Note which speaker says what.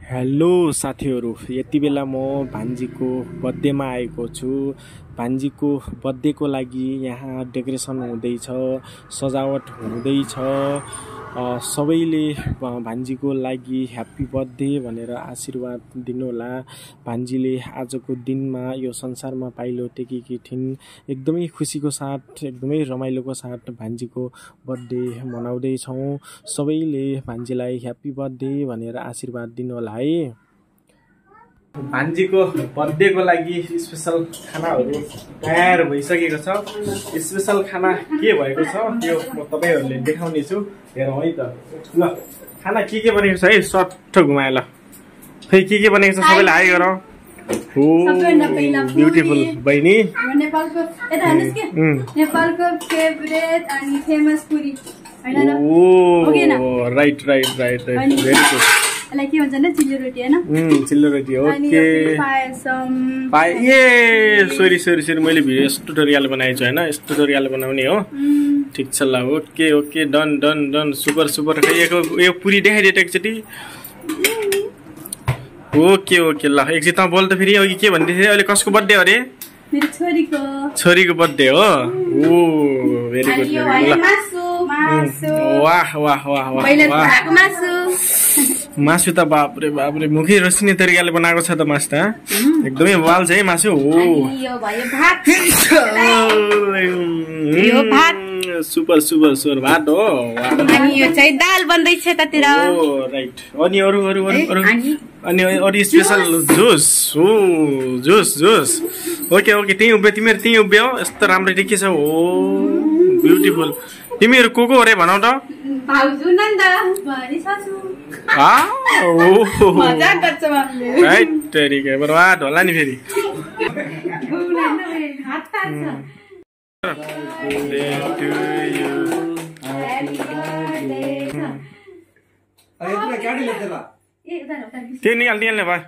Speaker 1: Hello साथीहरु, यति बेला म भान्जीको बर्थडेमा आएको छु। भान्जीको बर्थडेको लागि यहाँ डेकोरेसन हुँदैछ, सजावट हुँदैछ। सबैले भान्जीको लागि ह्यापी बर्थडे भनेर आशीर्वाद दिनुहोला। भान्जीले आजको दिनमा यो संसारमा पाइलो टेकेकी थिइन्। एकदमै खुसीको साथ, एकदमै रमाइलोको साथ भान्जीको बर्थडे मनाउँदै छौं। सबैले भान्जीलाई ह्यापी बर्थडे भनेर आशीर्वाद दिनुहोला है। भान्जीको बर्थडेको लागि स्पेशल खानाहरू तयार भइसकेको छ। स्पेशल खाना के भएको छ त्यो म तपाईहरुले देखाउने छु। हेरौँ है त। ल खाना के बनेको छ है, सट्ट घुमाए ल। खै के बनेको छ सबैले हाई गरौ। हो ब्युटिफुल बहिनी।
Speaker 2: नेपालको यता हेर्नुस् के नेपालको फेभरेट अनि फेमस पुरी हैन र?
Speaker 1: ओ राइट भेरी गुड।
Speaker 2: यसलाई के भन्छ न, चिल्लो रोटी हैन?
Speaker 1: चिल्लो रोटी ओके।
Speaker 2: पायसम
Speaker 1: सरी मैले भिडियो यस्तो ट्युटोरियल बनाएको छु हैन, यस्तो ट्युटोरियल बनाउने हो। ठीक छ ल, ओके डन सुपर। यो पुरी देखाइदिए एकचोटी। ओके ल, एकचोटि त बोल त फेरि। अघि के भन्दै थिए? अहिले कसको बर्थडे हो रे?
Speaker 2: मेरो
Speaker 1: छोरीको बर्थडे हो। ओ भेरी गुड ल। वाह मासु त बापरे मुखै रसिने तरिकाले बनाएको छ त मासु त। एकदमै वाल छ है मासु। हो सुपर भात हो।
Speaker 2: अनि यो चाहिँ दाल बन्दै छ ततिर।
Speaker 1: ओ राइट। अनि अरु स्पेशल जुस। ओके त्यही उभ्यो, तिमीहरु त्यही उभ्यो। यस्तो राम्रो देखिए छ। ओ ब्युटिफुल। तिमीहरु को हो रे भनौ त?
Speaker 2: भाउजू नन्द भरि सासु।
Speaker 1: मजाक गर्छ बाबुले। राइट तरिका बर्बाद होला नि फेरि।
Speaker 2: हात तान्छ।
Speaker 1: त्यो निकाल्ने भयो।